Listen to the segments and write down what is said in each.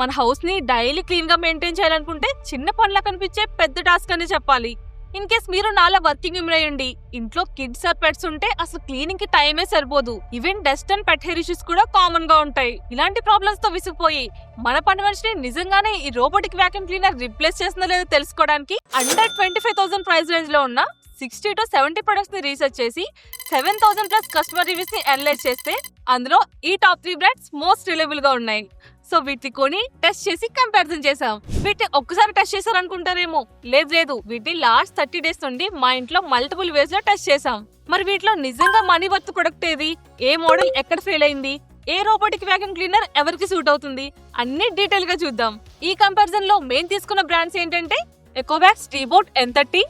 మన హౌస్ ని daily clean గా మెయింటైన్ చేయాలనుకుంటే చిన్న పనులా కనిపించే పెద్ద టాస్క్ అని చెప్పాలి. ఇన్ కేస్ మీరు నాలా వర్కింగ్ విమెన్ అయ్యండి, ఇంట్లో కిడ్స్ ఆర్ పెట్స్ ఉంటే అసలు క్లీనింగ్ కి టైమే సరిపోదు. Even dust and pet hair issues కూడా కామన్ గా ఉంటాయి. ఇలాంటి ప్రాబ్లమ్స్ తో విసిగిపోయి మన పని మనిషిని నిజంగానే ఈ రోబోటిక్ వాక్యూమ్ క్లీనర్ రిప్లేస్ చేస్తుందో లేదో తెలుసుకోవడానికి అండర్ 25,000 ప్రైస్ రేంజ్ లో ఉన్న 60 to 70 ప్రొడక్ట్స్ ని రీసెర్చ్ చేసి 7,000 ప్లస్ కస్టమర్ రివ్యూస్ ని అనలైజ్ చేస్తే అందులో ఈ టాప్ 3 బ్రాండ్స్ మోస్ట్ రిలయబుల్ గా ఉన్నాయి. సో వీటిని కొని టెస్ట్ చేసి కంపారిజన్ చేసాం. వీటిని ఒక్కసారి టెస్ట్ చేశారనుకుంటారేమో, లేదు వీటిని లాస్ట్ 30 days నుండి మా ఇంట్లో మల్టిపుల్ వేస్ లో టెస్ట్ చేసాం. మరి వీటిలో నిజంగా మనీ వర్త్ ప్రొడక్ట్ ఏది, ఏ మోడల్ ఎక్కడ ఫెయిల్ అయింది, ఏ రోబోటిక్ వాక్యూమ్ క్లీనర్ ఎవరికి సూట్ అవుతుంది అన్ని డీటెయిల్ గా చూద్దాం. ఈ కంపారిజన్ లో మేము తీసుకున్న బ్రాండ్స్ ఏంటంటే Ecovacs Deebot N30,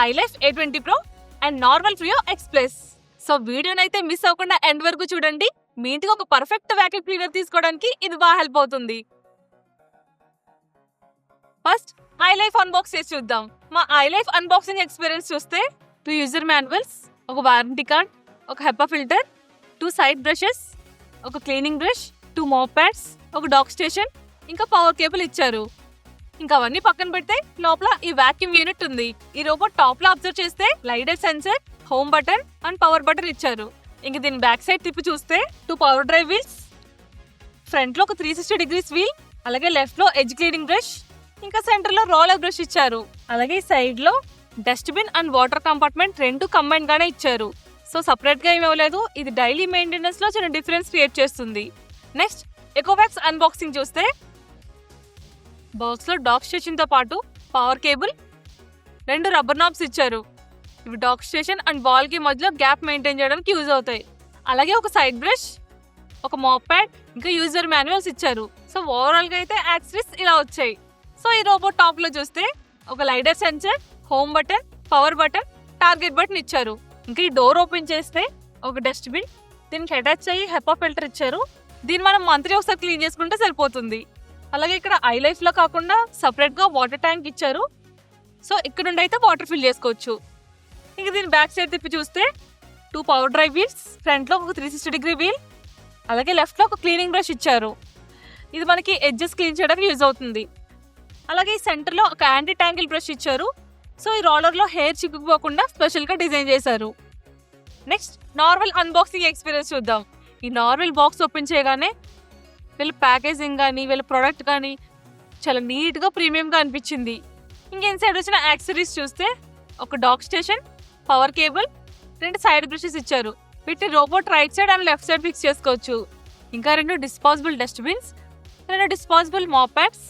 iLife A20 Pro and Narwal Freo X Plus. So వీడియోనైతే మిస్ అవ్వకుండా ఎండ్ వరకు చూడండి. మీ ఇంటికి ఒక పర్ఫెక్ట్ వాక్యూమ్ క్లీనర్ తీసుకోవడానికి ఇది బాగా హెల్ప్ అవుతుంది. ఫస్ట్ iLife అన్బాక్స్ చేసి చూద్దాం. మా iLife అన్బాక్సింగ్ ఎక్స్పీరియన్స్ చూస్తే 2 యూజర్ మాన్యువల్స్, ఒక వారంటీ కార్డ్, ఒక హెపా ఫిల్టర్, 2 సైడ్ బ్రషెస్, ఒక క్లీనింగ్ బ్రష్, 2 మాప్ ప్యాడ్స్, ఒక డాక్ స్టేషన్, ఇంకా పవర్ కేబుల్ ఇచ్చారు. ఇంకా అవన్నీ పక్కన పెడితే లోపల ఈ వాక్యూమ్ యూనిట్ ఉంది. ఈ రోబోట్ టాప్ లో అబ్జర్వ్ చేస్తే lidar sensor, home button and power button ఇచ్చారు. ఇంక దీని బ్యాక్ సైడ్ తిప్పి చూస్తే 2 పవర్ డ్రైవ్ వీల్స్, ఫ్రంట్ లో ఒక 360 degrees వీల్, అలాగే లెఫ్ట్ లో ఎడ్జ్ క్లీనింగ్ బ్రష్, ఇంకా సెంటర్ లో రోలర్ బ్రష్ ఇచ్చారు. అలాగే సైడ్ లో dust bin and water compartment రెండు కంబైన్ గానే ఇచ్చారు. సో సపరేట్ గా ఏమి ఇవ్వలేదు. ఇది డైలీ మెయింటెనెన్స్ లో చిన్న డిఫరెన్స్ క్రియేట్ చేస్తుంది. నెక్స్ట్ ఎకోవాక్స్ అన్బాక్సింగ్ చూస్తే బాక్స్ లో డాక్ స్టేషన్ తో పాటు పవర్ కేబుల్, 2 రబ్బర్ నాబ్స్ ఇచ్చారు. ఇవి డాక్ స్టేషన్ అండ్ వాల్ కి మధ్యలో గ్యాప్ మెయింటైన్ చేయడానికి యూజ్ అవుతాయి. అలాగే ఒక సైడ్ బ్రష్, ఒక మాప్ ప్యాడ్, ఇంకా యూజర్ మాన్యువల్స్ ఇచ్చారు. సో ఓవరాల్ గా అయితే యాక్సెసరీస్ ఇలా వచ్చాయి. సో ఈ రోబోట్ టాప్ లో చూస్తే ఒక lidar sensor, home button, power button, target button ఇచ్చారు. ఇంకా ఈ డోర్ ఓపెన్ చేస్తే ఒక డస్ట్ బిన్, దీనికి అటాచ్ అయ్యి హెపా ఫిల్టర్ ఇచ్చారు. దీన్ని మనం మంత్లీ ఒకసారి క్లీన్ చేసుకుంటే సరిపోతుంది. అలాగే ఇక్కడ iLife లో కాకుండా సపరేట్ గా వాటర్ ట్యాంక్ ఇచ్చారు. సో ఇక్కడ నుండి అయితే వాటర్ ఫిల్ చేసుకోవచ్చు. ఇంకా దీని బ్యాక్ సైడ్ తిప్పి చూస్తే 2 పవర్ డ్రైవ్ వీల్స్, ఫ్రంట్ లో ఒక 360 degree వీల్, అలాగే లెఫ్ట్ లో ఒక క్లీనింగ్ బ్రష్ ఇచ్చారు. ఇది మనకి ఎడ్జెస్ క్లీన్ చేయడానికి యూజ్ అవుతుంది. అలాగే ఈ సెంటర్ లో ఒక యాంటీ ట్యాంగిల్ బ్రష్ ఇచ్చారు. సో ఈ రోలర్ లో హెయిర్ చిక్కుపోకుండా స్పెషల్ గా డిజైన్ చేశారు. నెక్స్ట్ నార్మల్ అన్బాక్సింగ్ ఎక్స్పీరియన్స్ చూద్దాం. ఈ నార్మల్ బాక్స్ ఓపెన్ చేయగానే వీళ్ళ ప్యాకేజింగ్ కానీ వీళ్ళ ప్రోడక్ట్ కానీ చాలా నీట్గా ప్రీమియంగా అనిపించింది. ఇంకా ఇన్సైడ్ వచ్చిన యాక్సెసరీస్ చూస్తే ఒక dock station, power cable, 2 side brushes ఇచ్చారు. వీటిని robot right side and left side fix చేసుకోవచ్చు. ఇంకా 2 disposable dust bins, 2 disposable mop pads,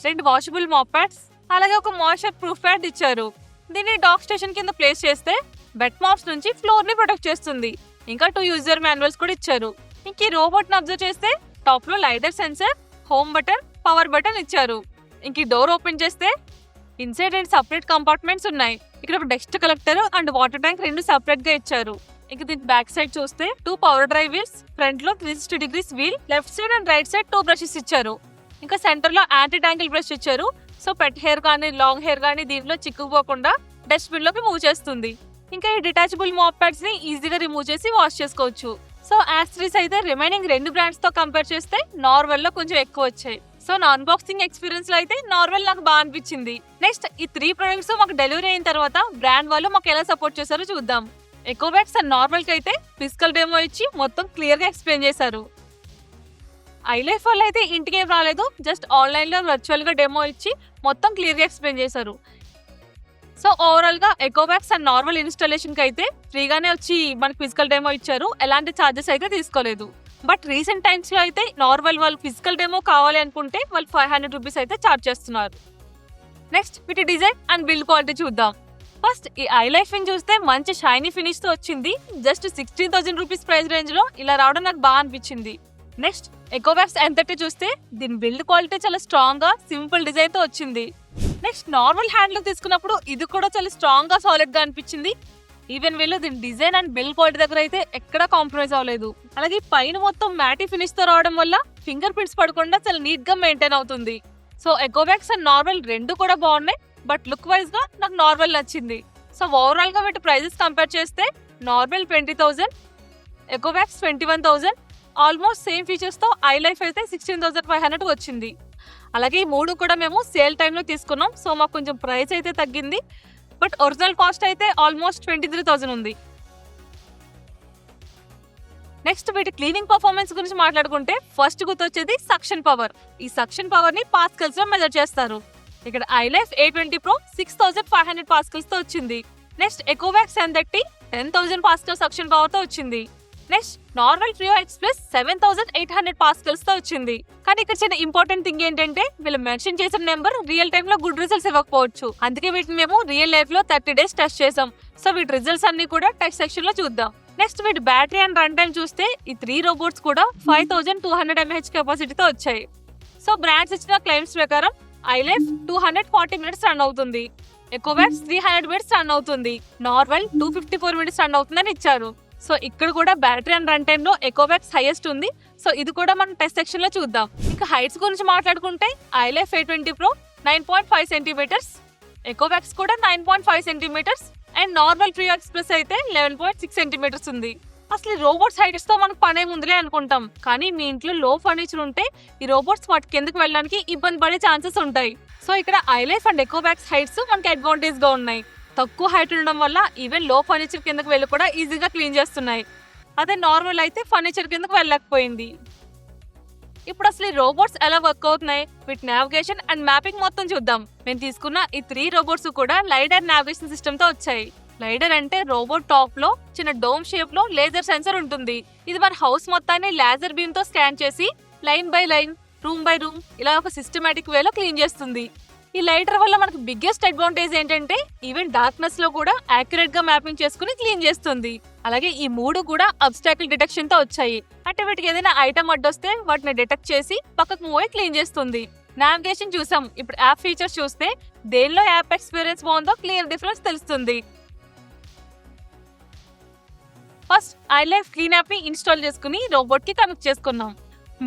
2 washable mop pads, అలాగే ఒక మాయిశ్చర్ ప్రూఫ్ ప్యాడ్ ఇచ్చారు. దీన్ని డాక్ స్టేషన్ కింద ప్లేస్ చేస్తే వెట్ మాప్స్ నుంచి ఫ్లోర్ ని ప్రొటెక్ట్ చేస్తుంది. ఇంకా 2 యూజర్ మాన్యువల్స్ కూడా ఇచ్చారు. ఇంక ఈ రోబోట్ ని అబ్జర్వ్ చేస్తే టాప్ లో lidar sensor, home button, power button ఇచ్చారు. ఇంక ఈ డోర్ ఓపెన్ చేస్తే ఇన్సైడ్ 2 సపరేట్ కంపార్ట్మెంట్స్ ఉన్నాయి. ఇక్కడ ఒక dust collector and water tank 2 separate గా ఇచ్చారు. ఇంక దీని బ్యాక్ సైడ్ చూస్తే 2 పవర్ డ్రైవ్ వీల్స్, ఫ్రంట్ లో 360 degrees wheel, left side and right side 2 brushes ఇచ్చారు. ఇంకా సెంటర్ లో యాంటీ ట్యాంగిల్ బ్రష్ ఇచ్చారు. సో పెట్ హెయిర్ కానీ లాంగ్ హెయిర్ కానీ దీంట్లో చిక్కుపోకుండా డస్ట్ బిన్ లోకి మూవ్ చేస్తుంది. ఇంకా ఈ డిటాచబుల్ మాప్ ప్యాడ్స్ ని ఈజీగా రిమూవ్ చేసి వాష్ చేసుకోవచ్చు. సో యాక్సెసరీస్ అయితే రిమైనింగ్ 2 బ్రాండ్స్ తో కంపేర్ చేస్తే నార్మల్ లో కొంచెం ఎక్కువ వచ్చాయి. సో నా అన్బాక్సింగ్ ఎక్స్పీరియన్స్ లో అయితే నార్మల్ నాకు బాగా అనిపించింది. నెక్స్ట్ ఈ 3 ప్రొడక్ట్స్ మాకు డెలివరీ అయిన తర్వాత బ్రాండ్ వాళ్ళు మాకు ఎలా సపోర్ట్ చేశారో చూద్దాం. ఎకోవాక్స్ అండ్ నార్మల్ కి అయితే ఫిజికల్ డెమో ఇచ్చి మొత్తం క్లియర్ గా ఎక్స్ప్లెయిన్ చేశారు. iLife వాళ్ళు అయితే ఇంటికి ఏం రాలేదు, జస్ట్ ఆన్లైన్ లో వర్చువల్ గా డెమో ఇచ్చి మొత్తం క్లియర్ గా ఎక్స్ప్లెయిన్ చేశారు. సో ఓవరాల్ గా ఎకోవాక్స్ అండ్ నార్మల్ ఇన్స్టాలేషన్ కి అయితే ఫ్రీగానే వచ్చి మనకి ఫిజికల్ డెమో ఇచ్చారు. ఎలాంటి ఛార్జెస్ అయితే తీసుకోలేదు. బట్ రీసెంట్ టైమ్స్ లో అయితే నార్మల్ వాళ్ళు ఫిజికల్ డెమో కావాలి అనుకుంటే వాళ్ళు 500 రూపీస్ అయితే ఛార్జ్ చేస్తున్నారు. నెక్స్ట్ వీటి డిజైన్ అండ్ బిల్డ్ క్వాలిటీ చూద్దాం. ఫస్ట్ ఈ iLife ని చూస్తే మంచి షైనీ ఫినిష్ తో వచ్చింది. జస్ట్ 16,000 రూపీస్ ప్రైస్ రేంజ్ లో ఇలా రావడం నాకు బాగా అనిపించింది. నెక్స్ట్ ఎకోవాక్స్ N30 చూస్తే దీని బిల్డ్ క్వాలిటీ చాలా స్ట్రాంగ్ గా సింపుల్ డిజైన్ తో వచ్చింది. నెక్స్ట్ నార్మల్ హ్యాండ్ లో తీసుకున్నప్పుడు ఇది కూడా చాలా స్ట్రాంగ్ గా సాలిడ్ గా అనిపించింది. ఈవెన్ వీళ్ళు దీని డిజైన్ అండ్ బిల్డ్ క్వాలిటీ దగ్గర అయితే ఎక్కడా కాంప్రమైజ్ అవ్వలేదు. అలాగే పైన మొత్తం మ్యాటీ ఫినిష్ తో రావడం వల్ల ఫింగర్ ప్రింట్స్ పడకుండా చాలా నీట్ గా మెయింటైన్ అవుతుంది. సో ఎకోవాక్స్ అండ్ నార్మల్ 2 కూడా బాగున్నాయి. బట్ లుక్ వైజ్ గా నాకు నార్మల్ నచ్చింది. సో ఓవరాల్ గా వీటి ప్రైజెస్ కంపేర్ చేస్తే నార్మల్ 20,000, ఎకోవాక్స్ 21,000, ఆల్మోస్ట్ సేమ్ ఫీచర్స్తో ఐ లైఫ్ అయితే 16,500 వచ్చింది. అలాగే ఈ 3 కూడా మేము సేల్ టైంలో తీసుకున్నాం. సో మాకు కొంచెం ప్రైస్ అయితే తగ్గింది. బట్ ఒరిజినల్ కాస్ట్ అయితే ఆల్మోస్ట్ 23,000 ఉంది. నెక్స్ట్ వీటి క్లీనింగ్ పర్ఫార్మెన్స్ గురించి మాట్లాడుకుంటే ఫస్ట్ గుర్తొచ్చేది సక్షన్ పవర్. ఈ సక్షన్ పవర్ ని పాస్కల్స్ లో మెజర్ చేస్తారు. ఇక్కడ I life A20 Pro 6,500 Pascal's తో వచ్చింది. నెక్స్ట్ ఎకోవాక్స్ 10,000 పాస్కల్ సక్షన్ పవర్ తో వచ్చింది. Next normal trio express 7,800 Pascal's తో వచ్చింది. కానీ ఇక్కడ చిన్న ఇంపార్టెంట్ థింగ్ ఏంటంటే వీళ్ళు మెన్షన్ చేసిన నెంబర్ రియల్ టైమ్ లో గుడ్ రిజల్ట్స్ ఇవ్వకపోవచ్చు. అందుకే వీటిని మేము రియల్ లైఫ్ లో 30 days టెస్ట్ చేసాం. సో వీటి రిజల్ట్స్ అన్ని కూడా టెస్ట్ సెక్షన్ లో చూద్దాం. నెక్స్ట్ వీటి బ్యాటరీ అండ్ రన్ టైం చూస్తే ఈ 3 రోబోట్స్ కూడా 5,200 mAh కెపాసిటీతో వచ్చాయి. సో బ్రాండ్స్ ఇచ్చిన క్లెయిమ్స్ ప్రకారం ఐ లైఫ్ 240 minutes రన్ అవుతుంది, ఎకోవాక్స్ 300 minutes రన్ అవుతుంది, నార్మల్ 254 minutes రన్ అవుతుందని ఇచ్చారు. సో ఇక్కడ కూడా బ్యాటరీ అండ్ రన్ టైమ్ లో ఎకోవాక్స్ హైయెస్ట్ ఉంది. సో ఇది కూడా మనం టెస్ట్ సెక్షన్ లో చూద్దాం. ఇంకా హైట్స్ గురించి మాట్లాడుకుంటే I life A20 Pro 9.5 centimeters, ఎకోవాక్స్ కూడా 9.5 centimeters and Narwal trio express అయితే 11.6 centimeters ఉంది. అసలు ఈ రోబోట్స్ హైట్స్ తో మనకు పనే ముందులే అనుకుంటాం, కానీ మీ ఇంట్లో లో ఫర్నిచర్ ఉంటే ఈ రోబోట్స్ వాటి కిందకి వెళ్ళడానికి ఇబ్బంది పడే ఛాన్సెస్ ఉంటాయి. సో ఇక్కడ ఐ లైఫ్ అండ్ ఎకోవాక్స్ హైట్స్ మనకి అడ్వాంటేజ్ గా ఉన్నాయి. తక్కువ హైట్ ఉండడం వల్ల ఈవెన్ లో ఫర్నిచర్ కిందకి వెళ్ళి కూడా ఈజీగా క్లీన్ చేస్తున్నాయి. అదే నార్మల్ అయితే ఫర్నిచర్ కిందకి వెళ్ళకపోయింది. ఇప్పుడు అసలు ఈ రోబోట్స్ ఎలా వర్క్ అవుతున్నాయి, వీటి నావిగేషన్ అండ్ మ్యాపింగ్ మొత్తం చూద్దాం. మేము తీసుకున్న ఈ 3 రోబోట్స్ కూడా లైడర్ నావిగేషన్ సిస్టమ్ తో వచ్చాయి. లైడర్ అంటే రోబోట్ టాప్ లో చిన్న డోమ్ షేప్ లో లేజర్ సెన్సర్ ఉంటుంది. ఇది మన హౌస్ మొత్తాన్ని లేజర్ బీమ్ తో స్కాన్ చేసి line by line, room by room ఇలా ఒక సిస్టమేటిక్ వేలో క్లీన్ చేస్తుంది. ఈ లైటర్ వల్ల మనకు బిగ్గెస్ట్ అడ్వాంటేజ్ ఏంటంటే ఈవెన్ డార్క్నెస్ లో కూడా యాక్యురేట్ గా మ్యాపింగ్ చేసుకుని క్లీన్ చేస్తుంది. అలాగే ఈ 3 కూడా అబ్స్టాకిల్ డిటెక్షన్ తో వచ్చాయి. అంటే వీటికి ఏదైనా ఐటమ్ అడ్డొస్తే వాటిని డిటెక్ట్ చేసి పక్కకు మూవ్ అయి క్లీన్ చేస్తుంది. నావిగేషన్ చూసాం. ఇప్పుడు యాప్ ఫీచర్స్ చూస్తే దేనిలో యాప్ ఎక్స్పీరియన్స్ బాగుందో క్లియర్ డిఫరెన్స్ తెలుస్తుంది. First I life clean app ని ఇన్స్టాల్ చేసుకుని రోబోట్ కి కనెక్ట్ చేసుకున్నాం.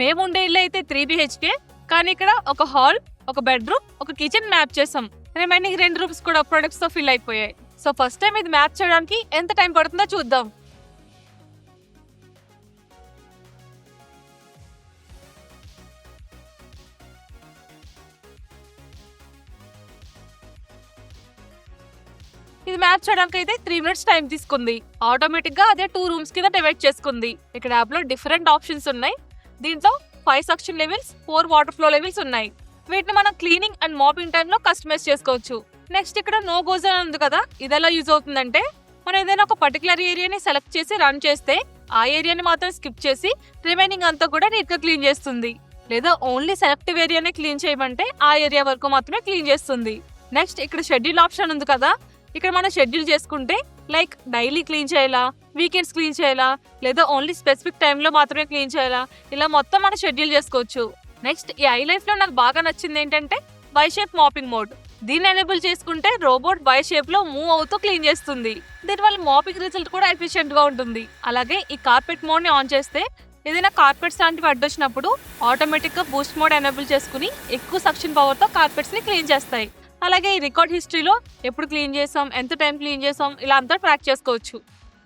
మేము ఉండే ఇల్లు అయితే 3 BHK, కానీ ఇక్కడ ఒక హాల్, ఒక బెడ్రూమ్, ఒక కిచెన్ మ్యాప్ చేసాం. రిమైనింగ్ 2 రూమ్స్ కూడా ప్రొడక్ట్స్ తో ఫిల్ అయిపోయాయి. సో ఫస్ట్ టైం ఇది మ్యాప్ చేయడానికి ఎంత టైం పడుతుందో చూద్దాం. ఇది మ్యాప్ చేయడానికి అయితే 3 minutes టైం తీసుకుంది. ఆటోమేటిక్ గా అదే 2 rooms కింద డివైడ్ చేసుకుంది. ఇక్కడ యాప్ లో డిఫరెంట్ ఆప్షన్స్ ఉన్నాయి. దీంట్లో 5 suction levels, 4 water flow levels ఉన్నాయి. వీటిని మనం క్లీనింగ్ అండ్ మాపింగ్ టైంలో కస్టమైజ్ చేసుకోవచ్చు. నెక్స్ట్ ఇక్కడ నో గో జోన్ ఉంది కదా, ఇది ఎలా యూజ్ అవుతుందంటే మనం ఏదైనా ఒక పర్టికులర్ ఏరియాని సెలెక్ట్ చేసి రన్ చేస్తే ఆ ఏరియాని మాత్రం స్కిప్ చేసి రిమైనింగ్ అంతా కూడా నీట్ గా క్లీన్ చేస్తుంది. లేదా ఓన్లీ సెలెక్టివ్ ఏరియాని క్లీన్ చేయమంటే ఆ ఏరియా వరకు మాత్రమే క్లీన్ చేస్తుంది. నెక్స్ట్ ఇక్కడ షెడ్యూల్ ఆప్షన్ ఉంది కదా, ఇక్కడ మనం షెడ్యూల్ చేసుకుంటే లైక్ డైలీ క్లీన్ చేయాలా, వీకెండ్స్ క్లీన్ చేయాలా, లేదా ఓన్లీ స్పెసిఫిక్ టైంలో మాత్రమే క్లీన్ చేయాలా, ఇలా మొత్తం మనం షెడ్యూల్ చేసుకోవచ్చు. నెక్స్ట్ ఈ ఐ లైఫ్ లో నాకు బాగా నచ్చింది ఏంటంటే వై షేప్ మాపింగ్ మోడ్. దీన్ని ఎనేబుల్ చేసుకుంటే రోబోట్ వై షేప్ లో మూవ్ అవుతూ క్లీన్ చేస్తుంది. దీనివల్ల మాపింగ్ రిజల్ట్ కూడా ఎఫిషియెంట్ గా ఉంటుంది. అలాగే ఈ కార్పెట్ మోడ్ ని ఆన్ చేస్తే ఏదైనా కార్పెట్స్ లాంటివి అడ్డొచ్చినప్పుడు ఆటోమేటిక్ గా బూస్ట్ మోడ్ ఎనేబుల్ చేసుకుని ఎక్కువ సక్షన్ పవర్ తో కార్పెట్స్ ని క్లీన్ చేస్తాయి. అలాగే ఈ రికార్డ్ హిస్టరీలో ఎప్పుడు క్లీన్ చేసాం, ఎంత టైం క్లీన్ చేసాం, ఇలా అంతా ట్రాక్ చేసుకోవచ్చు.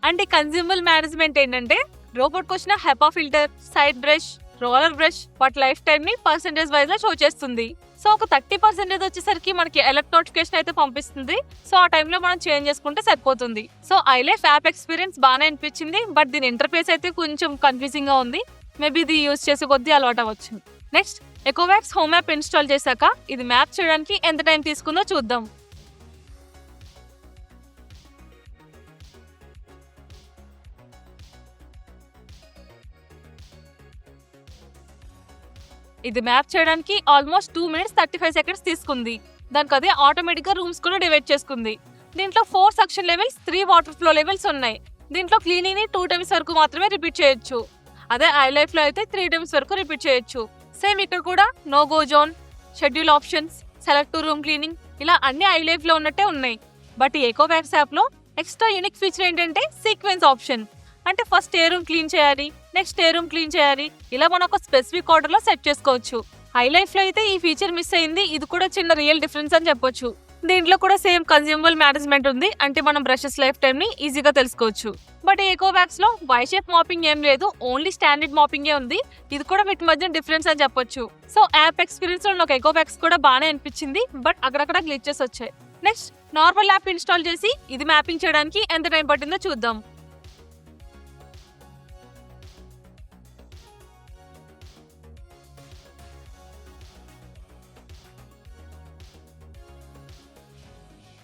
అండ్ ఈ కన్జ్యూమబుల్ మేనేజ్మెంట్ ఏంటంటే రోబోట్కి వచ్చిన HEPA filter, side brush, roller brush వాటి లైఫ్ టైం ని పర్సెంటేజ్ వైజ్ గా షో చేస్తుంది. సో ఒక 30% వచ్చేసరికి మనకి అలర్ట్ నోటిఫికేషన్ అయితే పంపిస్తుంది. సో ఆ టైంలో మనం చేంజ్ చేసుకుంటే సరిపోతుంది. So I life app experience బాగానే అనిపించింది. బట్ దీని ఇంటర్ఫేస్ అయితే కొంచెం కన్ఫ్యూజింగ్ గా ఉంది. మేబీ ఇది యూజ్ చేసే కొద్దీ అలవాటు అవ్వచ్చు. నెక్స్ట్ ఎకోవాక్స్ హోమ్ యాప్ ఇన్స్టాల్ చేశాక ఇది మ్యాప్ చేయడానికి ఎంత టైం తీసుకుందో చూద్దాం. ఇది మ్యాప్ చేయడానికి ఆల్మోస్ట్ 2 minutes 35 seconds తీసుకుంది. దానికి అదే ఆటోమేటిక్ గా రూమ్స్ కూడా డివైడ్ చేసుకుంది. దీంట్లో 4 suction levels, 3 water flow levels ఉన్నాయి. దీంట్లో క్లీనింగ్ ని 2 times వరకు మాత్రమే రిపీట్ చేయొచ్చు. అదే ఐ లైఫ్ లో అయితే 3 times వరకు రిపీట్ చేయొచ్చు. సేమ్ ఇక్కడ కూడా no go zone, schedule options, select room cleaning ఇలా అన్ని ఐ లైఫ్ లో ఉన్నట్టే ఉన్నాయి. బట్ ఈ ఎకోవాక్స్ యాప్ లో ఎక్స్ట్రా యూనిక్ ఫీచర్ ఏంటంటే సీక్వెన్స్ ఆప్షన్. అంటే ఫస్ట్ ఏ రూమ్ క్లీన్ చేయాలి, నెక్స్ట్ ఏ రూమ్ క్లీన్ చేయాలి, ఇలా మనం ఒక స్పెసిఫిక్ ఆర్డర్ లో సెట్ చేసుకోవచ్చు. ఐ లైఫ్ లో అయితే ఈ ఫీచర్ మిస్ అయింది. ఇది కూడా చిన్న రియల్ డిఫరెన్స్ అని చెప్పొచ్చు. దీంట్లో కూడా సేమ్ కన్జ్యూమబుల్ మేనేజ్మెంట్ ఉంది, అంటే మనం బ్రషెస్ లైఫ్ టైమ్ ని ఈజీగా తెలుసుకోవచ్చు. బట్ ఎకో బ్యాగ్స్ లో వై షేప్ మాపింగ్ ఏం లేదు, ఓన్లీ స్టాండర్డ్ మాపింగే ఉంది. ఇది కూడా వీటి మధ్య డిఫరెన్స్ అని చెప్పొచ్చు. సో యాప్ ఎక్స్పీరియన్స్ లో నాకు ఎకో బ్యాగ్స్ కూడా బాగానే అనిపించింది, బట్ అక్కడక్కడ గ్లిచెస్ వచ్చాయి. నెక్స్ట్ నార్మల్ యాప్ ఇన్స్టాల్ చేసి ఇది మ్యాపింగ్ చేయడానికి ఎంత టైం పట్టిందో చూద్దాం.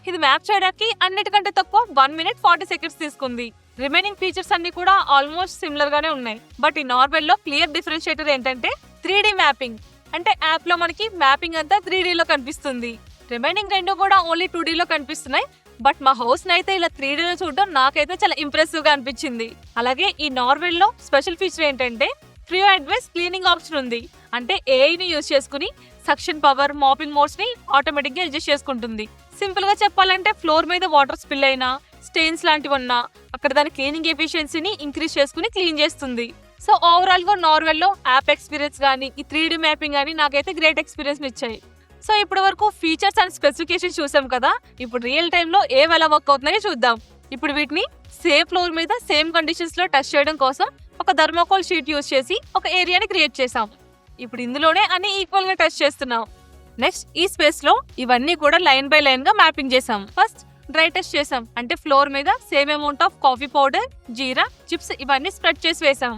ఇది మ్యాప్ చేయడానికి అన్నిటికంటే తక్కువ 1 minute 40 seconds తీసుకుంది. రిమైనింగ్ ఫీచర్స్ అన్ని కూడా ఆల్మోస్ట్ సిమిలర్ గానే ఉన్నాయి. బట్ ఈ నార్మల్ లో క్లియర్ డిఫరెన్షియేటర్ ఏంటంటే 3D మ్యాపింగ్. అంటే యాప్ లో మనకి మ్యాపింగ్ అంతా 3D లో కనిపిస్తుంది. రిమైనింగ్ రెండు కూడా ఓన్లీ 2D లో కనిపిస్తున్నాయి. బట్ మా హౌస్ నైతే ఇలా 3D లో చూడడం నాకైతే చాలా ఇంప్రెసివ్ గా అనిపించింది. అలాగే ఈ నార్వెల్ లో స్పెషల్ ఫీచర్ ఏంటంటే ఫ్రీ అడ్వైస్ క్లీనింగ్ ఆప్షన్ ఉంది. అంటే ఏఐని యూజ్ చేసుకుని సక్షన్ పవర్, మాపింగ్ మోడ్స్ ని ఆటోమేటిక్ గా అడ్జస్ట్ చేసుకుంటుంది. సింపుల్ గా చెప్పాలంటే ఫ్లోర్ మీద వాటర్ స్పిల్ అయినా, స్టెయిన్స్ లాంటివి ఉన్నా అక్కడ దాని క్లీనింగ్ ఎఫిషియన్సీని ఇంక్రీజ్ చేసుకుని క్లీన్ చేస్తుంది. సో ఓవరాల్ గా నార్వెల్ లో యాప్ ఎక్స్పీరియన్స్ కానీ ఈ 3D మ్యాపింగ్ కానీ నాకైతే గ్రేట్ ఎక్స్పీరియన్స్ ఇచ్చాయి. సో ఇప్పటి వరకు ఫీచర్స్ అండ్ స్పెసిఫికేషన్ చూసాం కదా, ఇప్పుడు రియల్ టైమ్ లో ఏవి ఎలా వర్క్ అవుతున్నాయో చూద్దాం. ఇప్పుడు వీటిని సేమ్ ఫ్లోర్ మీద సేమ్ కండిషన్స్ లో టెస్ట్ చేయడం కోసం ఒక థర్మోకోల్ షీట్ యూజ్ చేసి ఒక ఏరియాని క్రియేట్ చేసాం. ఇప్పుడు ఇందులోనే అన్ని ఈక్వల్ గా టెస్ట్ చేస్తున్నాం. నెక్స్ట్ ఈ స్పేస్ లో ఇవన్నీ కూడా లైన్ బై లైన్ గా మ్యాపింగ్ చేసాం. ఫస్ట్ డ్రై టెస్ట్ చేసాం, అంటే ఫ్లోర్ మీద same amount of coffee powder, jeera, chips ఇవన్నీ స్ప్రెడ్ చేసి వేసాం.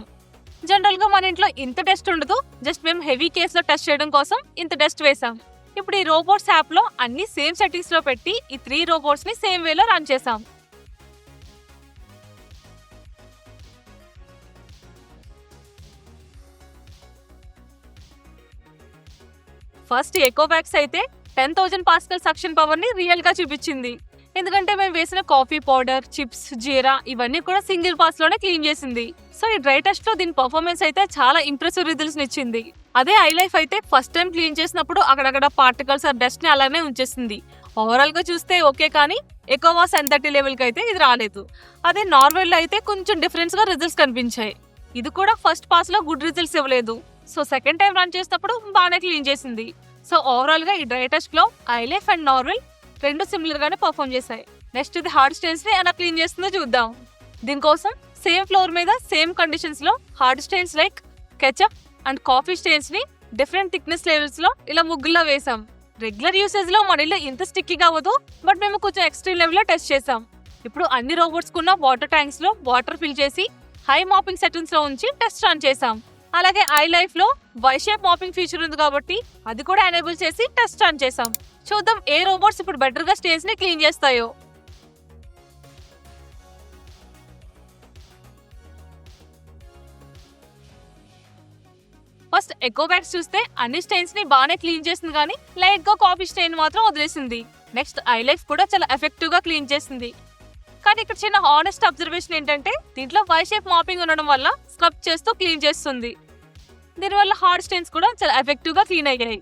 జనరల్ గా మన ఇంట్లో ఇంత టెస్ట్ ఉండదు, జస్ట్ మేము హెవీ కేస్ లో టెస్ట్ చేయడం కోసం ఇంత టెస్ట్ వేసాం. ఇప్పుడు ఈ రోబోట్స్ యాప్ లో అన్ని సేమ్ సెట్టింగ్స్ లో పెట్టి ఈ 3 రోబోట్స్ ని సేమ్ వేలో రన్ చేసాం. ఫస్ట్ ఎకో బ్యాగ్స్ అయితే 10,000 పాస్కల్ సక్షన్ పవర్ ని రియల్ గా చూపించింది. ఎందుకంటే మేము వేసిన కాఫీ పౌడర్, చిప్స్, జీరా ఇవన్నీ కూడా సింగిల్ పాస్ లోనే క్లీన్ చేసింది. సో ఈ డ్రై టెస్ట్ లో దీని పర్ఫార్మెన్స్ అయితే చాలా ఇంప్రెసివ్ రిజల్ట్స్ ఇచ్చింది. అదే ఐలైఫ్ అయితే ఫస్ట్ టైం క్లీన్ చేసినప్పుడు అక్కడక్కడ పార్టికల్స్ ఆర్ డస్ట్ ని అలానే ఉంచేసింది. ఓవరాల్ గా చూస్తే ఓకే, కానీ ఎకోవాస్ ఎంతటి లెవెల్ కి అయితే ఇది రాలేదు. అదే నార్వెల్ లో అయితే కొంచెం డిఫరెన్స్ గా రిజల్ట్స్ కనిపించాయి. ఇది కూడా ఫస్ట్ పాస్ లో గుడ్ రిజల్ట్స్ ఇవ్వలేదు. సో సెకండ్ టైం రన్ చేసినప్పుడు బాగానే క్లీన్ చేసింది. సో ఓవరాల్ గా ఈ డ్రై టెస్ట్ లో ఐలైఫ్ అండ్ నార్వెల్ రెండు సిమిలర్ గానే పర్ఫామ్ చేశాయి. నెక్స్ట్ ఇది హార్డ్ స్టెయిన్స్ ని ఎలా క్లీన్ చేస్తుందో చూద్దాం. దీనికోసం సేమ్ ఫ్లోర్ మీద సేమ్ కండిషన్స్ లో hard stains like ketchup and coffee stains ని డిఫరెంట్ థిక్నెస్ లెవెల్స్ లో ఇలా ముగ్గుల్లో వేసాం. రెగ్యులర్ యూసేజ్ లో మన ఇల్లు ఇంత స్టిక్కీగా అవ్వదు, బట్ మేము కొంచెం ఎక్స్ట్రీమ్ లెవెల్ లో టెస్ట్ చేసాం. ఇప్పుడు అన్ని రోబోట్స్ కున్న వాటర్ ట్యాంక్స్ లో వాటర్ ఫిల్ చేసి హై మాపింగ్ సెట్టింగ్స్ లో ఉంచి టెస్ట్ రన్ చేసాం. అలాగే ఐ లైఫ్ లో వై షేప్ మాపింగ్ ఫీచర్ ఉంది కాబట్టి అది కూడా ఎనేబుల్ చేసి టెస్ట్ రన్ చేసాం. చూద్దాం ఏ రోబోట్స్ ఇప్పుడు బెటర్ గా స్టేజ్ ని క్లీన్ చేస్తాయో. ఫస్ట్ ఎకో బ్యాగ్స్ చూస్తే అన్ని స్టెయిన్స్ ని బాగానే క్లీన్ చేసింది, కానీ లైట్ గా కాఫీ స్టెయిన్ మాత్రం వదిలేసింది. నెక్స్ట్ ఐ లైఫ్ కూడా చాలా ఎఫెక్టివ్ గా క్లీన్ చేసింది. కానీ ఇక్కడ చిన్న హానెస్ట్ అబ్జర్వేషన్ ఏంటంటే దీంట్లో వై షేప్ మాపింగ్ ఉండడం వల్ల స్క్రబ్ చేస్తూ క్లీన్ చేస్తుంది. దీనివల్ల హార్డ్ స్టెయిన్స్ కూడా చాలా ఎఫెక్టివ్ గా క్లీన్ అయ్యాయి.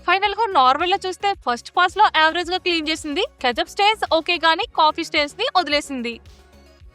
ఫైనల్ గా నార్మల్ లో చూస్తే ఫస్ట్ పాస్ లో యావరేజ్ గా క్లీన్ చేసింది. కెచప్ స్టెయిన్స్ ఓకే, కానీ కాఫీ స్టెయిన్స్ ని వదిలేసింది.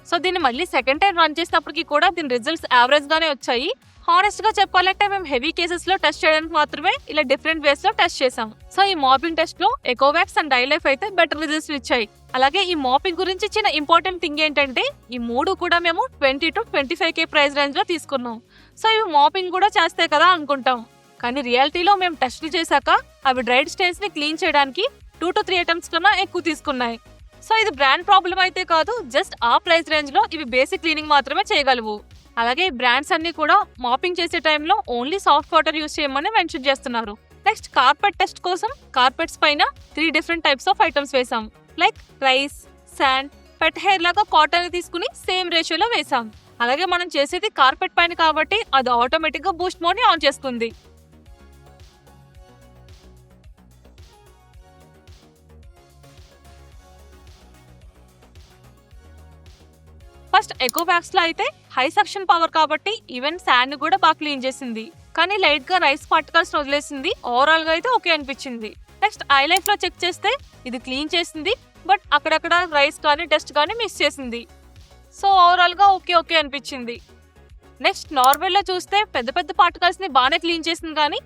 సో దీన్ని మళ్ళీ సెకండ్ టైం రన్ చేసినప్పటికీ కూడా దీని రిజల్ట్స్ యావరేజ్ గానే వచ్చాయి. హానెస్ట్ గా చెప్పాలంటే మేము హెవీ కేసెస్ లో టెస్ట్ చేయడానికి మాత్రమే ఇలా డిఫరెంట్ వేస్ లో టెస్ట్ చేసాం. సో ఈ మాపింగ్ టెస్ట్ లో ఎకోవాక్స్ అండ్ ఐలైఫ్ అయితే బెటర్ రిజల్ట్స్ ఇచ్చాయి. అలాగే ఈ మాపింగ్ గురించి చిన్న ఇంపార్టెంట్ థింగ్ ఏంటంటే ఈ మూడు కూడా మేము 20 to 25K ప్రైస్ రేంజ్ లో తీసుకున్నాం. సో ఇవి మాపింగ్ కూడా చేస్తాయి కదా అనుకుంటాం, కానీ రియాలిటీలో మేము టెస్ట్లు చేశాక అవి డ్రైడ్ స్టెయిన్స్ ని క్లీన్ చేయడానికి 2 to 3 ఐటమ్స్ కన్నా ఎక్కువ తీసుకున్నాయి. సో ఇది బ్రాండ్ ప్రాబ్లం అయితే కాదు, జస్ట్ ఆ ప్రైస్ రేంజ్ లో ఇవి బేసిక్ క్లీనింగ్ మాత్రమే చేయగలవు. అలాగే బ్రాండ్స్ అన్ని కూడా మాపింగ్ చేసే టైంలో ఓన్లీ సాఫ్ట్ వాటర్ యూజ్ చేయమని మెన్షన్ చేస్తున్నారు. నెక్స్ట్ కార్పెట్ టెస్ట్ కోసం కార్పెట్స్ పైన 3 డిఫరెంట్ టైప్స్ ఆఫ్ ఐటమ్స్ వేసాం. లైక్ రైస్, శాండ్, పెట్ హెయిర్ లాగా కాటన్ తీసుకుని సేమ్ రేషియోలో వేసాం. అలాగే మనం చేసేది కార్పెట్ పైన కాబట్టి అది ఆటోమేటిక్ గా బూస్ట్ మోడ్ ని ఆన్ చేసుకుంది. ఫస్ట్ ఎకో బ్యాగ్స్ లో అయితే హై సక్షన్ పవర్ కాబట్టి ఈవెన్ శాండ్ కూడా బాగా క్లీన్ చేసింది, కానీ లైట్ గా రైస్ పార్టికల్స్ వదిలేసింది. ఓవరాల్ గా అయితే ఓకే అనిపించింది. నెక్స్ట్ ఐ లైఫ్ లో చెక్ చేస్తే ఇది క్లీన్ చేసింది, బట్ అక్కడక్కడ రైస్ కానీ డస్ట్ కానీ మిస్ చేసింది. సో ఓవరాల్ గా ఓకే అనిపించింది. నెక్స్ట్ నార్మల్ లో చూస్తే పెద్ద పెద్ద పార్టికల్స్ ని బాగానే క్లీన్ చేసింది, కానీ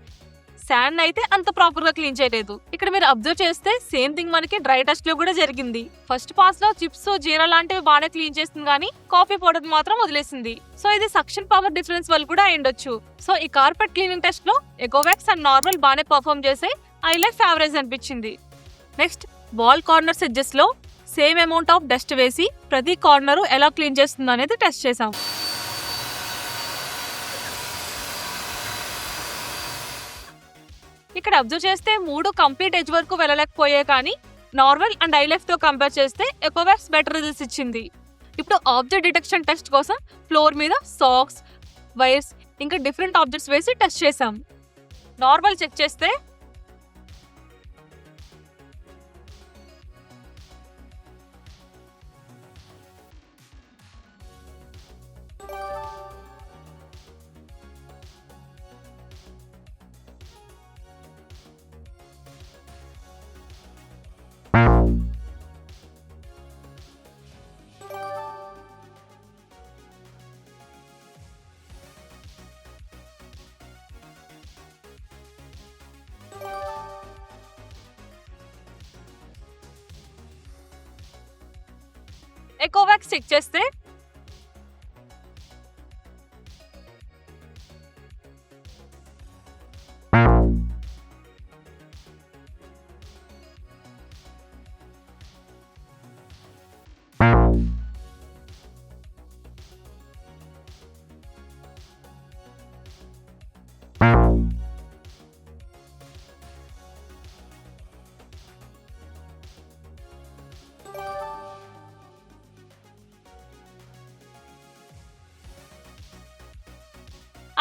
శాండ్ అయితే అంత ప్రాపర్ గా క్లీన్ చేయలేదు. ఇక్కడ మీరు అబ్జర్వ్ చేస్తే సేమ్ థింగ్ మనకి డ్రై టెస్ట్ లో కూడా జరిగింది. ఫస్ట్ పాస్ లో చిప్స్ జీరా లాంటివి బాగానే క్లీన్ చేస్తుంది కానీ కాఫీ పౌడర్ మాత్రం వదిలేసింది. సో ఇది సక్షన్ పవర్ డిఫరెన్స్ వల్ల కూడా అయ్యుండొచ్చు. సో ఈ కార్పెట్ క్లీనింగ్ టెస్ట్ లో ఎకోవాక్స్ అండ్ నార్మల్ బాగానే పర్ఫార్మ్ చేసే ఐలైఫ్ యావరేజ్ అనిపించింది. నెక్స్ట్ వాల్ కార్నర్స్ ఎడ్జెస్ లో సేమ్ అమౌంట్ ఆఫ్ డస్ట్ వేసి ప్రతి కార్నర్ ఎలా క్లీన్ చేస్తుందో అనేది టెస్ట్ చేసాం. ఇక్కడ అబ్జర్వ్ చేస్తే 3 కంప్లీట్ ఎడ్జ్ వరకు వెళ్ళలేకపోయాయి కానీ నార్మల్ అండ్ ఐలైఫ్ తో కంపేర్ చేస్తే ఎకోవాక్స్ బెటర్ రిజల్ట్స్ ఇచ్చింది. ఇప్పుడు ఆబ్జెక్ట్ డిటెక్షన్ టెస్ట్ కోసం ఫ్లోర్ మీద సాక్స్, వైర్స్ ఇంకా డిఫరెంట్ ఆబ్జెక్ట్స్ వేసి టెస్ట్ చేసాం. నార్మల్ చెక్ చేస్తే ఎకోవాక్స్ చెక్ చేస్తే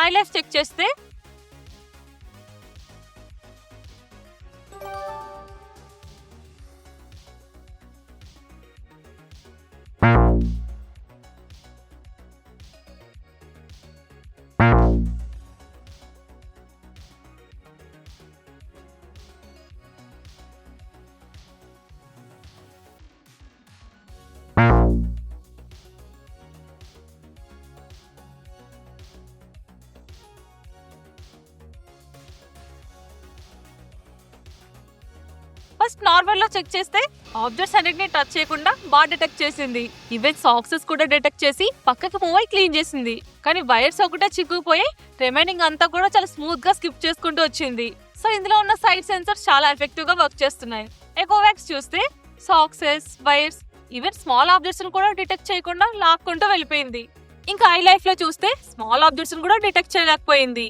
ఐలైఫ్ చెక్ చేస్తే ఫస్ట్ నార్మల్ లో చెక్ చేస్తే ఆబ్జెక్ట్స్ అన్నిటిని టచ్ చేయకుండా బాగా డిటెక్ట్ చేసింది. ఈవెన్ సాక్సెస్ కూడా డిటెక్ట్ చేసి పక్కకి మూవ్ అయి క్లీన్ చేసింది. కానీ వైర్స్ ఒకటే చిక్కుకుపోయి రిమైనింగ్ అంతా కూడా చాలా స్మూత్ గా స్కిప్ చేసుకుంటూ వచ్చింది. సో ఇందులో ఉన్న సైడ్ సెన్సర్స్ చాలా ఎఫెక్టివ్ గా వర్క్ చేస్తున్నాయి. ఎకోవాక్స్ చూస్తే socks, wires even small objects కూడా డిటెక్ట్ చేయకుండా లాక్కుంటూ వెళ్ళిపోయింది. ఇంకా ఐలైఫ్ లో చూస్తే స్మాల్ ఆబ్జెక్ట్స్ కూడా డిటెక్ట్ చేయలేకపోయింది.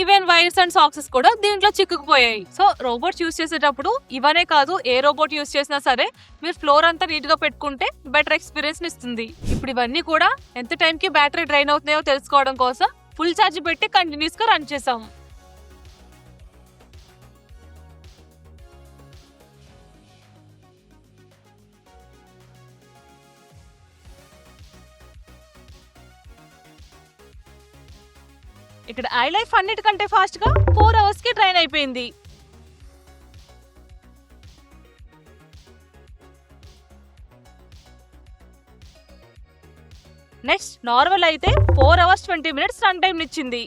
ఈవెన్ వైర్స్ అండ్ సాక్సెస్ కూడా దీంట్లో చిక్కుకుపోయాయి. సో రోబోట్స్ యూస్ చేసేటప్పుడు ఇవనే కాదు, ఏ రోబోట్ యూస్ చేసినా సరే మీరు ఫ్లోర్ అంతా నీట్ గా పెట్టుకుంటే బెటర్ ఎక్స్పీరియన్స్ ఇస్తుంది. ఇప్పుడు ఇవన్నీ కూడా ఎంత టైం కి బ్యాటరీ డ్రైన్ అవుతున్నాయో తెలుసుకోవడం కోసం ఫుల్ ఛార్జ్ పెట్టి కంటిన్యూస్ గా రన్ చేసాం. ఇక్కడ ఐలైఫ్ అన్నిటికంటే ఫాస్ట్ గా 4 hours కి డ్రైన్ అయిపోయింది. నెక్స్ట్ నార్మల్ అయితే 4 hours 20 minutes రన్ టైం ఇచ్చింది.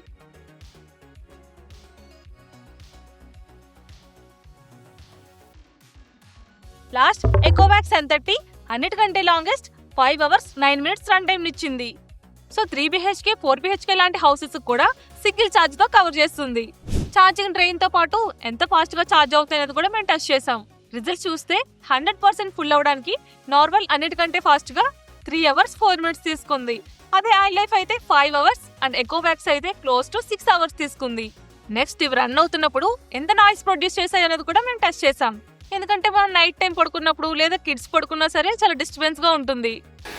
లాస్ట్ ఎకోవాక్స్ N30 అన్నిటికంటే longest 5 hours 9 minutes run time ఇచ్చింది. సో 3 BHK 4 BHK లాంటి హౌసెస్ కూడా సింగిల్ ఛార్జ్ తో కవర్ చేస్తుంది. ఛార్జింగ్ డ్రైన్ తో పాటు ఎంత ఫాస్ట్ గా ఛార్జ్ అవుతాయనేది కూడా మేము టెస్ట్ చేసాం. రిజల్ట్స్ చూస్తే 100% ఫుల్ అవడానికి నార్మల్ అన్నిటికంటే ఫాస్ట్ గా 3 hours 4 minutes తీసుకుంది. అదే ఐలైఫ్ అయితే 5 hours అండ్ ఎకోవాక్స్ అయితే క్లోజ్ టు 6 hours తీసుకుంది. నెక్స్ట్ ఇవి రన్ అవుతున్నప్పుడు ఎంత నాయిస్ ప్రొడ్యూస్ చేసాయి అనేది కూడా మేము టెస్ట్ చేసాం. ఎందుకంటే మనం నైట్ టైం పడుకున్నప్పుడు లేదా కిడ్స్ పడుకున్నా సరే చాలా డిస్టర్బెన్స్ గా ఉంటుంది.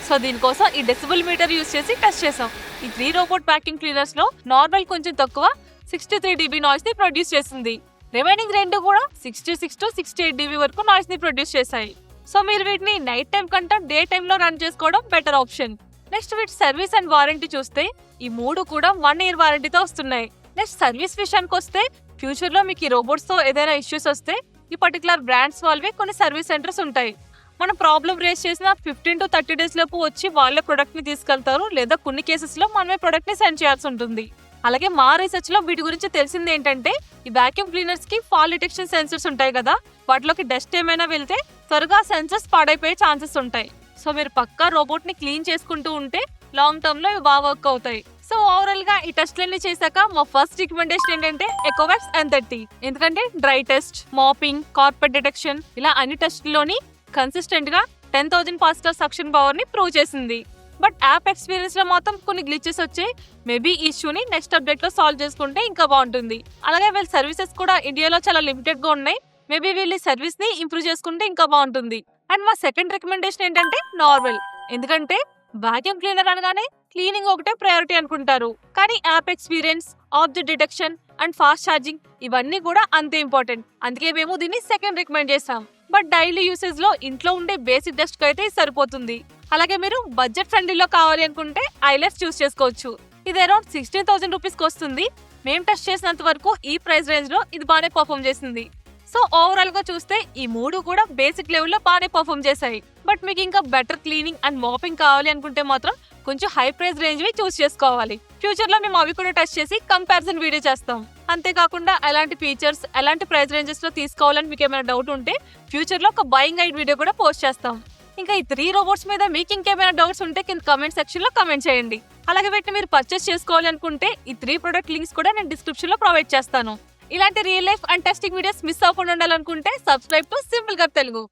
సో దీనికోసం ఈ డెసిబుల్ మీటర్ యూస్ చేసి టెస్ట్ చేసాం. ఈ 3 రోబోట్ వ్యాక్యూమ్ క్లీనర్స్ లో నార్మల్ కొంచెం తక్కువ 63 dB నాయిస్ ని ప్రొడ్యూస్ చేసింది. రిమైనింగ్ రెండు కూడా 66 to 68 dB వరకు నాయిస్ ని ప్రొడ్యూస్ చేశాయి. సో మీరు వీటిని నైట్ టైం కంటే డే టైమ్ లో రన్ చేసుకోవడం బెటర్ ఆప్షన్. నెక్స్ట్ వీటి సర్వీస్ అండ్ వారంటీ చూస్తే ఈ 3 కూడా 1 year వారంటీతో వస్తున్నాయి. నెక్స్ట్ సర్వీస్ విషయానికి వస్తే ఫ్యూచర్ లో మీకు ఈ రోబోట్స్ తో ఏదైనా ఇష్యూస్ వస్తే ఈ పర్టికులర్ బ్రాండ్స్ వాళ్ళవే కొన్ని సర్వీస్ సెంటర్స్ ఉంటాయి. మనం ప్రాబ్లం రేస్ చేసిన 15 to 30 days లోపు వచ్చి వాళ్ళ ప్రొడక్ట్ ని తీసుకెళ్తారు, లేదా కొన్ని కేసెస్ లో మనమే ప్రొడక్ట్ ని సెండ్ చేయాల్సి ఉంటుంది. అలాగే మా రీసెర్చ్ లో వీటి గురించి తెలిసింది ఏంటంటే ఈ వాక్యూమ్ క్లీనర్స్ కి ఫాల్ డిటెక్షన్ సెన్సర్స్ ఉంటాయి కదా, వాటిలోకి డస్ట్ ఏమైనా వెళ్తే త్వరగా సెన్సర్స్ పాడైపోయే ఛాన్సెస్ ఉంటాయి. సో మీరు పక్కా రోబోట్ ని క్లీన్ చేసుకుంటూ ఉంటే లాంగ్ టర్మ్ లో ఇవి బాగా వర్క్ అవుతాయి. సో ఓవరాల్ గా ఈ టెస్ట్లన్నీ చేశాక మా ఫస్ట్ రికమెండేషన్ ఏంటంటే ఎకోవాక్స్ N30. ఎందుకంటే dry test, mopping, carpet detection ఇలా అన్ని టెస్ట్లోని కన్సిస్టెంట్ గా 10,000 పాస్కల్ సక్షన్ పవర్ ని ప్రూవ్ చేసింది. బట్ యాప్ ఎక్స్పీరియన్స్ లో మాత్రం కొన్ని గ్లిచెస్ వచ్చాయి. మేబీ ఈ ఇష్యూని నెక్స్ట్ అప్డేట్ లో సాల్వ్ చేసుకుంటే ఇంకా బాగుంటుంది. అలాగే వీళ్ళ సర్వీసెస్ కూడా ఇండియాలో చాలా లిమిటెడ్ గా ఉన్నాయి. మేబీ వీళ్ళ సర్వీస్ ని ఇంప్రూవ్ చేసుకుంటే ఇంకా బాగుంటుంది. అండ్ మా సెకండ్ రికమెండేషన్ ఏంటంటే నార్మల్. ఎందుకంటే వాక్యూమ్ క్లీనర్ అనగానే క్లీనింగ్ ఒకటే ప్రయారిటీ అనుకుంటారు, కానీ app experience, object detection and fast charging ఇవన్నీ కూడా అంతే ఇంపార్టెంట్. అందుకే మేము దీన్ని సెకండ్ రికమెండ్ చేస్తాం. బట్ డైలీ యూసేజ్ లో ఇంట్లో ఉండే బేసిక్ డస్ట్ కి అయితే సరిపోతుంది. అలాగే మీరు బడ్జెట్ ఫ్రెండ్లీలో కావాలి అనుకుంటే ఐలెట్స్ చూస్ చేసుకోవచ్చు. ఇది అరౌండ్ 16,000 రూపీస్కి వస్తుంది. మేము టెస్ట్ చేసినంత వరకు ఈ ప్రైస్ రేంజ్ లో ఇది బాగానే పర్ఫామ్ చేసింది. సో ఓవరాల్ గా చూస్తే ఈ మూడు కూడా బేసిక్ లెవెల్లో బాగానే పర్ఫామ్ చేశాయి. బట్ మీకు ఇంకా బెటర్ క్లీనింగ్ అండ్ మాపింగ్ కావాలి అనుకుంటే మాత్రం కొంచెం హై ప్రైస్ రేంజ్ వి చూస్ చేసుకోవాలి. ఫ్యూచర్ లో మేము అవి కూడా టెస్ట్ చేసి కంపారిజన్ వీడియో చేస్తాం. అంతేకాకుండా ఎలాంటి ఫీచర్స్, ఎలాంటి ప్రైస్ రేంజెస్ లో తీసుకోవాలని మీకు ఏమైనా డౌట్ ఉంటే ఫ్యూచర్ లో ఒక బయింగ్ గైడ్ వీడియో కూడా పోస్ట్ చేస్తాం. ఇంకా ఈ 3 రోబోట్స్ మీద మీకు ఇంకేమైనా డౌట్స్ ఉంటే కింద కమెంట్ సెక్షన్ లో కమెంట్ చేయండి. అలాగే వీటిని మీరు పర్చేస్ చేసుకోవాలి అనుకుంటే ఈ 3 ప్రొడక్ట్ లింక్స్ కూడా నేను డిస్క్రిప్షన్ లో ప్రొవైడ్ చేస్తాను. ఇలాంటి real life and testing videos miss అవ్వకుండా ఉండాలనుకుంటే సబ్స్క్రైబ్ టు సింపుల్ గా తెలుగు.